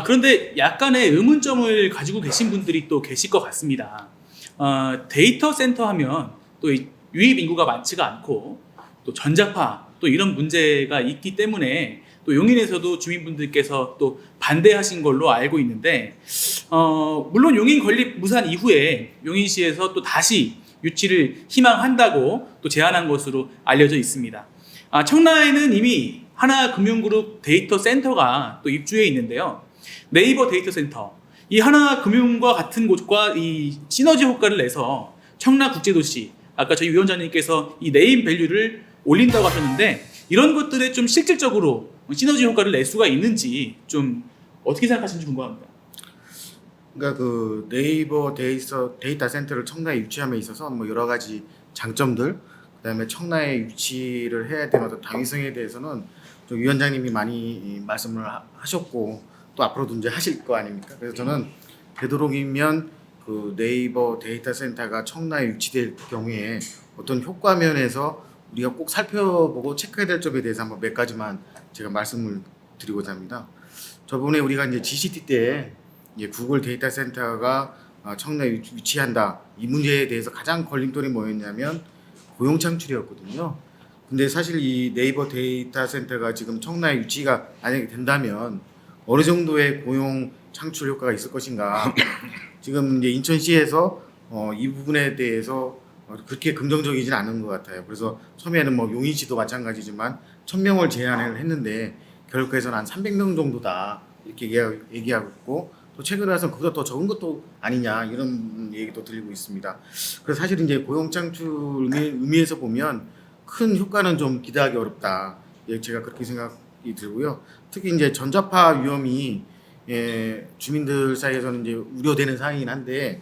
그런데 약간의 의문점을 가지고 계신 분들이 또 계실 것 같습니다. 데이터 센터 하면 또 유입 인구가 많지가 않고 또 전자파 또 이런 문제가 있기 때문에 또 용인에서도 주민분들께서 또 반대하신 걸로 알고 있는데, 물론 용인 건립 무산 이후에 용인시에서 또 다시 유치를 희망한다고 또 제안한 것으로 알려져 있습니다. 청라에는 이미 하나금융그룹 데이터 센터가 또 입주해 있는데요. 네이버 데이터 센터, 이 하나금융과 같은 곳과 이 시너지 효과를 내서 청라국제도시, 아까 저희 위원장님께서 이 네임 밸류를 올린다고 하셨는데, 이런 것들에 좀 실질적으로 시너지 효과를 낼 수가 있는지 좀 어떻게 생각하시는지 궁금합니다. 그러니까 그 네이버 데이터 센터를 청라에 유치함에 있어서 뭐 여러 가지 장점들, 그다음에 청라에 유치를 해야 되는 어떤 당위성에 대해서는 좀 위원장님이 많이 말씀을 하셨고 또 앞으로도 이제 하실 거 아닙니까? 그래서 저는 되도록이면 그 네이버 데이터 센터가 청라에 유치될 경우에 어떤 효과 면에서 우리가 꼭 살펴보고 체크해야 될 점에 대해서 한번 몇 가지만 제가 말씀을 드리고자 합니다. 저번에 우리가 이제 GCT 때 구글 데이터 센터가 청라에 위치한다, 이 문제에 대해서 가장 걸림돌이 뭐였냐면 고용 창출이었거든요. 근데 사실 이 네이버 데이터 센터가 지금 청라에 유치가 만약에 된다면 어느 정도의 고용 창출 효과가 있을 것인가. 지금 이제 인천시에서 이 부분에 대해서 그렇게 긍정적이진 않은 것 같아요. 그래서 처음에는 뭐 용인시도 마찬가지지만 1,000명을 제안을 했는데 결국에서는 한 300명 정도다 이렇게 얘기하고 있고, 또 최근에 와서 그보다 더 적은 것도 아니냐 이런 얘기도 들리고 있습니다. 그래서 사실 이제 고용 창출 의미에서 보면 큰 효과는 좀 기대하기 어렵다. 제가 그렇게 생각이 들고요. 특히 이제 전자파 위험이 주민들 사이에서는 이제 우려되는 사항이긴 한데,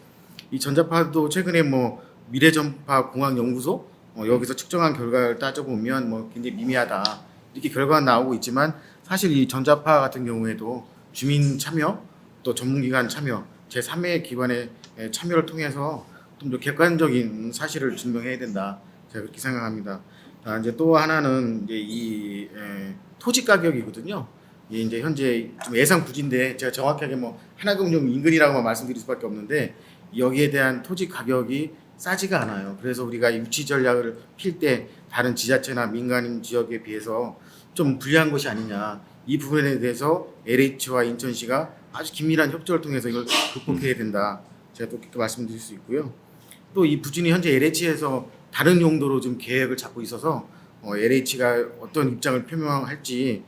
이 전자파도 최근에 뭐 미래전파 공학연구소 여기서 측정한 결과를 따져보면 뭐 굉장히 미미하다 이렇게 결과가 나오고 있지만, 사실 이 전자파 같은 경우에도 주민 참여 또 전문기관 참여 제3의 기관의 참여를 통해서 좀 더 객관적인 사실을 증명해야 된다, 제가 그렇게 생각합니다. 이제 또 하나는 이제 이 토지 가격이거든요. 이제 현재 좀 예상 부지인데 제가 정확하게 뭐 하나금융 인근이라고만 말씀드릴 수밖에 없는데, 여기에 대한 토지 가격이 싸지가 않아요. 그래서 우리가 유치 전략을 필 때 다른 지자체나 민간인 지역에 비해서 좀 불리한 것이 아니냐, 이 부분에 대해서 LH와 인천시가 아주 긴밀한 협조를 통해서 이걸 극복해야 된다, 제가 또 그렇게 말씀드릴 수 있고요. 또 이 부진이 현재 LH에서 다른 용도로 좀 계획을 잡고 있어서 LH가 어떤 입장을 표명할지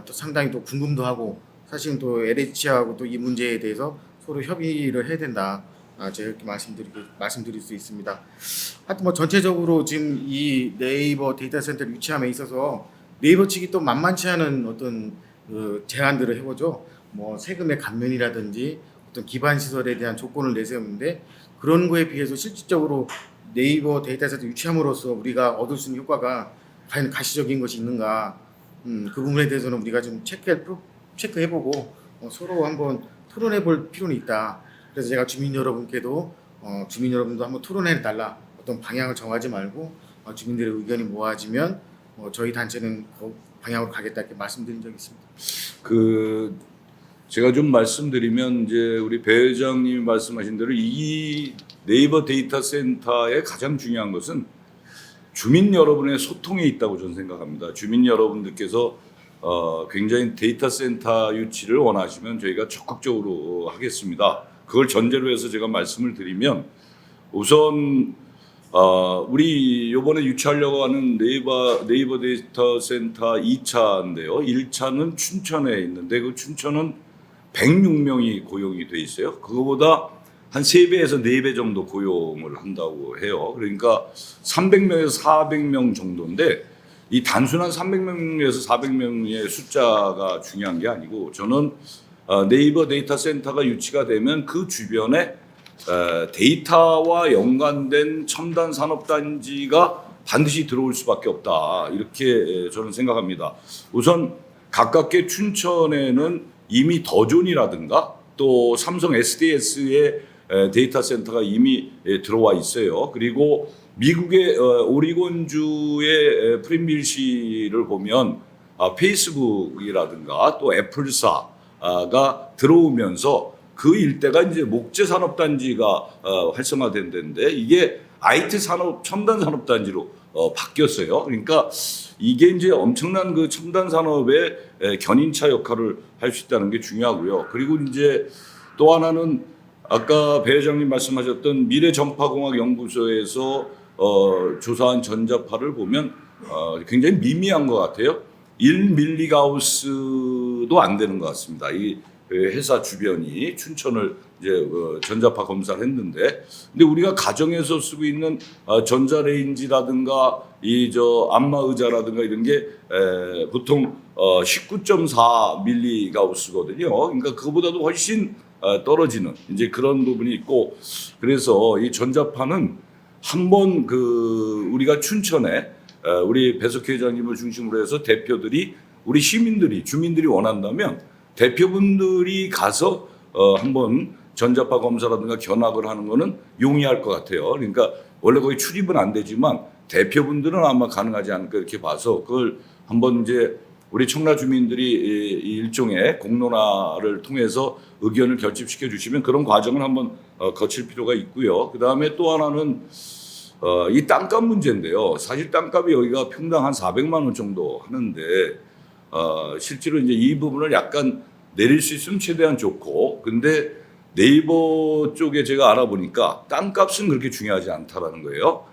또 상당히 또 궁금도 하고, 사실은 또 LH하고 또 이 문제에 대해서 서로 협의를 해야 된다, 제가 이렇게 말씀드릴 수 있습니다. 하여튼 뭐 전체적으로 지금 이 네이버 데이터 센터를 유치함에 있어서 네이버 측이 또 만만치 않은 어떤 제안들을 해보죠. 뭐 세금의 감면이라든지 어떤 기반 시설에 대한 조건을 내세우는데, 그런 거에 비해서 실질적으로 네이버 데이터 센터 유치함으로써 우리가 얻을 수 있는 효과가 과연 가시적인 것이 있는가, 그 부분에 대해서는 우리가 좀 체크해보고 서로 한번 토론해볼 필요는 있다. 그래서 제가 주민 여러분께도 주민 여러분도 한번 토론해달라, 어떤 방향을 정하지 말고 주민들의 의견이 모아지면 저희 단체는 그 방향으로 가겠다 이렇게 말씀드린 적이 있습니다. 제가 좀 말씀드리면, 이제 우리 배 회장님이 말씀하신 대로 이 네이버 데이터 센터의 가장 중요한 것은 주민 여러분의 소통에 있다고 저는 생각합니다. 주민 여러분들께서 굉장히 데이터 센터 유치를 원하시면 저희가 적극적으로 하겠습니다. 그걸 전제로 해서 제가 말씀을 드리면, 우선 우리 이번에 유치하려고 하는 네이버 데이터 센터 2차인데요. 1차는 춘천에 있는데 그 춘천은 106명이 고용이 돼 있어요. 그거보다 한 3배에서 4배 정도 고용을 한다고 해요. 그러니까 300명에서 400명 정도인데, 이 단순한 300명에서 400명의 숫자가 중요한 게 아니고, 저는 네이버 데이터 센터가 유치가 되면 그 주변에 데이터와 연관된 첨단 산업단지가 반드시 들어올 수밖에 없다, 이렇게 저는 생각합니다. 우선 가깝게 춘천에는 이미 더존이라든가 또 삼성 SDS의 데이터 센터가 이미 들어와 있어요. 그리고 미국의 오리곤주의 프린빌시를 보면 페이스북이라든가 또 애플사, 들어오면서 그 일대가 이제 목재 산업단지가 활성화된 데인데 이게 IT 산업 첨단 산업단지로 바뀌었어요. 그러니까 이게 이제 엄청난 그 첨단 산업의 견인차 역할을 할 수 있다는 게 중요하고요. 그리고 이제 또 하나는 아까 배 회장님 말씀하셨던 미래전파공학연구소에서 조사한 전자파를 보면 굉장히 미미한 것 같아요. 1밀리가우스도 안 되는 것 같습니다. 이 회사 주변이 춘천을 이제 전자파 검사를 했는데, 근데 우리가 가정에서 쓰고 있는 전자레인지라든가 이 안마 의자라든가 이런 게 보통 19.4 밀리가우스거든요. 그러니까 그거보다도 훨씬 떨어지는 이제 그런 부분이 있고, 그래서 이 전자파는 한번 우리가 춘천에 우리 배석희 회장님을 중심으로 해서 대표들이 우리 시민들이 주민들이 원한다면 대표분들이 가서 한번 전자파 검사라든가 견학을 하는 거는 용이할 것 같아요. 그러니까 원래 거기 출입은 안 되지만 대표분들은 아마 가능하지 않을까 이렇게 봐서 그걸 한번 이제 우리 청라 주민들이 일종의 공론화를 통해서 의견을 결집시켜 주시면 그런 과정을 한번 거칠 필요가 있고요. 그다음에 또 하나는 이 땅값 문제인데요. 사실 땅값이 여기가 평당 한 400만 원 정도 하는데 실제로 이제 이 부분을 약간 내릴 수 있으면 최대한 좋고, 근데 네이버 쪽에 제가 알아보니까 땅값은 그렇게 중요하지 않다라는 거예요.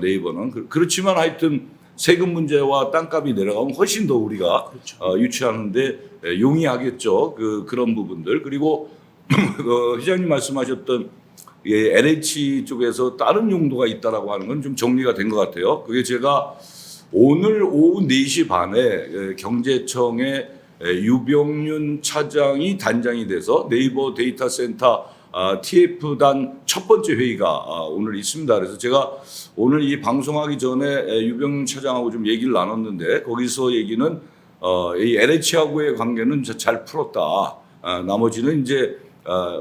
네이버는 그렇지만 하여튼 세금 문제와 땅값이 내려가면 훨씬 더 우리가 그렇죠. 유치하는데 용이하겠죠. 그런 부분들. 그리고 회장님 말씀하셨던 LH 쪽에서 다른 용도가 있다라고 하는 건 좀 정리가 된 것 같아요. 그게 제가 오늘 오후 4시 반에 경제청에 유병윤 차장이 단장이 돼서 네이버 데이터 센터 TF단 첫 번째 회의가 오늘 있습니다. 그래서 제가 오늘 이 방송하기 전에 유병윤 차장하고 좀 얘기를 나눴는데 거기서 얘기는 이 LH하고의 관계는 잘 풀었다. 나머지는 이제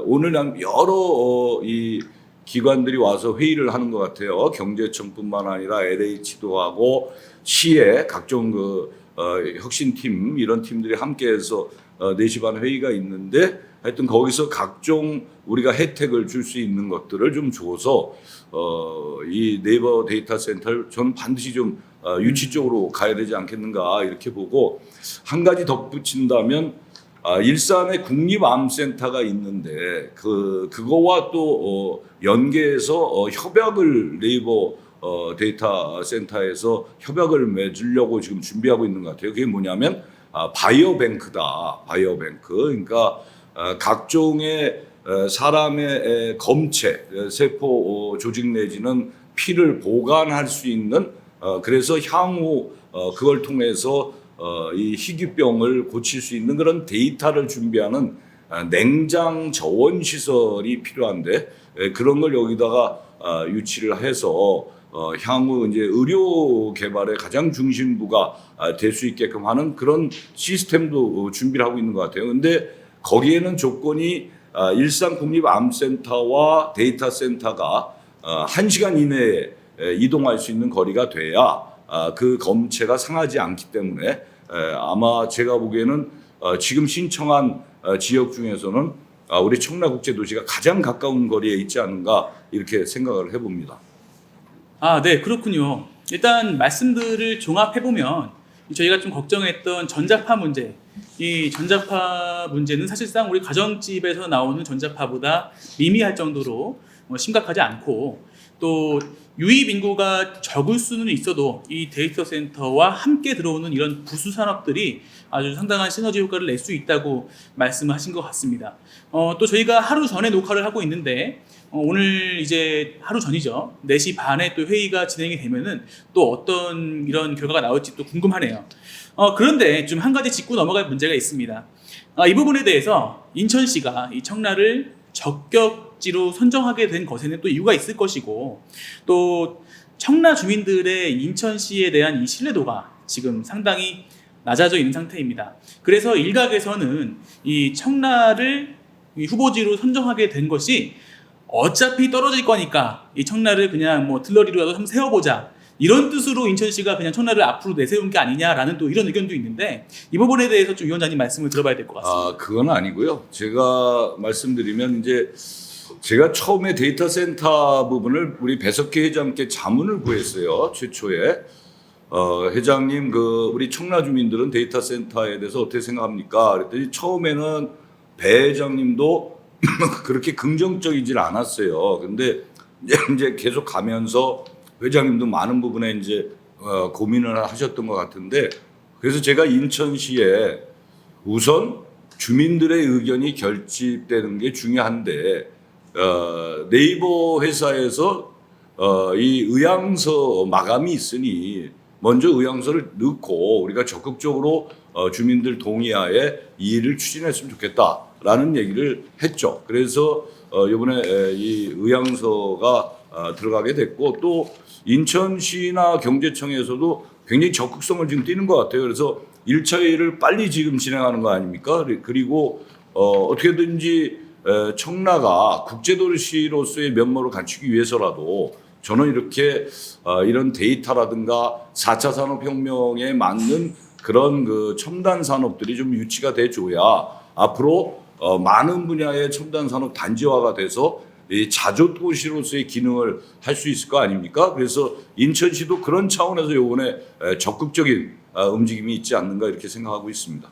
오늘 여러 이 기관들이 와서 회의를 하는 것 같아요. 경제청뿐만 아니라 LH도 하고 시의 각종 혁신팀 이런 팀들이 함께해서 4시 반 회의가 있는데 하여튼 거기서 각종 우리가 혜택을 줄 수 있는 것들을 좀 줘서 이 네이버 데이터 센터를 저는 반드시 좀 유치 쪽으로 가야 되지 않겠는가 이렇게 보고, 한 가지 덧붙인다면 일산에 국립암센터가 있는데 그거와 또 연계해서 협약을 네이버 데이터 센터에서 협약을 맺으려고 지금 준비하고 있는 것 같아요. 그게 뭐냐면 바이오뱅크다. 바이오뱅크. 그러니까 각종의 사람의 검체, 세포 조직 내지는 피를 보관할 수 있는 그래서 향후 그걸 통해서 이 희귀병을 고칠 수 있는 그런 데이터를 준비하는 냉장 저온 시설이 필요한데 그런 걸 여기다가 유치를 해서 향후 이제 의료 개발의 가장 중심부가 될 수 있게끔 하는 그런 시스템도 준비를 하고 있는 것 같아요. 근데 거기에는 조건이 일산국립암센터와 데이터 센터가 1시간 이내에 이동할 수 있는 거리가 돼야 그 검체가 상하지 않기 때문에 아마 제가 보기에는 지금 신청한 지역 중에서는 우리 청라국제도시가 가장 가까운 거리에 있지 않은가 이렇게 생각을 해봅니다. 네, 그렇군요. 일단 말씀들을 종합해보면 저희가 좀 걱정했던 전자파 문제, 이 전자파 문제는 사실상 우리 가정집에서 나오는 전자파보다 미미할 정도로 심각하지 않고, 또 유입 인구가 적을 수는 있어도 이 데이터 센터와 함께 들어오는 이런 부수 산업들이 아주 상당한 시너지 효과를 낼 수 있다고 말씀하신 것 같습니다. 또 저희가 하루 전에 녹화를 하고 있는데 오늘 이제 하루 전이죠. 4시 반에 또 회의가 진행이 되면은 또 어떤 이런 결과가 나올지 또 궁금하네요. 그런데 좀 한 가지 짚고 넘어갈 문제가 있습니다. 이 부분에 대해서 인천시가 이 청라를 적격지로 선정하게 된 것에는 또 이유가 있을 것이고, 또 청라 주민들의 인천시에 대한 이 신뢰도가 지금 상당히 낮아져 있는 상태입니다. 그래서 일각에서는 이 청라를 이 후보지로 선정하게 된 것이 어차피 떨어질 거니까 이 청라를 그냥 뭐 들러리로라도 한번 세워보자, 이런 뜻으로 인천시가 그냥 청라를 앞으로 내세운 게 아니냐라는 또 이런 의견도 있는데 이 부분에 대해서 좀 위원장님 말씀을 들어봐야 될 것 같습니다. 아, 그건 아니고요. 제가 말씀드리면 이제 제가 처음에 데이터 센터 부분을 우리 배석희 회장님께 자문을 구했어요. 최초에. 회장님, 우리 청라 주민들은 데이터 센터에 대해서 어떻게 생각합니까? 그랬더니 처음에는 배 회장님도 그렇게 긍정적이질 않았어요. 근데 이제 계속 가면서 회장님도 많은 부분에 이제 고민을 하셨던 것 같은데, 그래서 제가 인천시에 우선 주민들의 의견이 결집되는 게 중요한데, 네이버 회사에서 이 의향서 마감이 있으니 먼저 의향서를 넣고 우리가 적극적으로 주민들 동의하에 이 일을 추진했으면 좋겠다라는 얘기를 했죠. 그래서 이번에 이 의향서가 들어가게 됐고, 또 인천시나 경제청에서도 굉장히 적극성을 지금 띠는 것 같아요. 그래서 1차 회의를 빨리 지금 진행하는 거 아닙니까? 그리고 어떻게든지 청라가 국제도시로서의 면모를 갖추기 위해서라도 저는 이렇게 이런 데이터라든가 4차 산업혁명에 맞는 그런 첨단 산업들이 좀 유치가 돼줘야 앞으로 많은 분야의 첨단 산업 단지화가 돼서 이 자조 도시로서의 기능을 할 수 있을 거 아닙니까? 그래서 인천시도 그런 차원에서 이번에 적극적인 움직임이 있지 않는가 이렇게 생각하고 있습니다.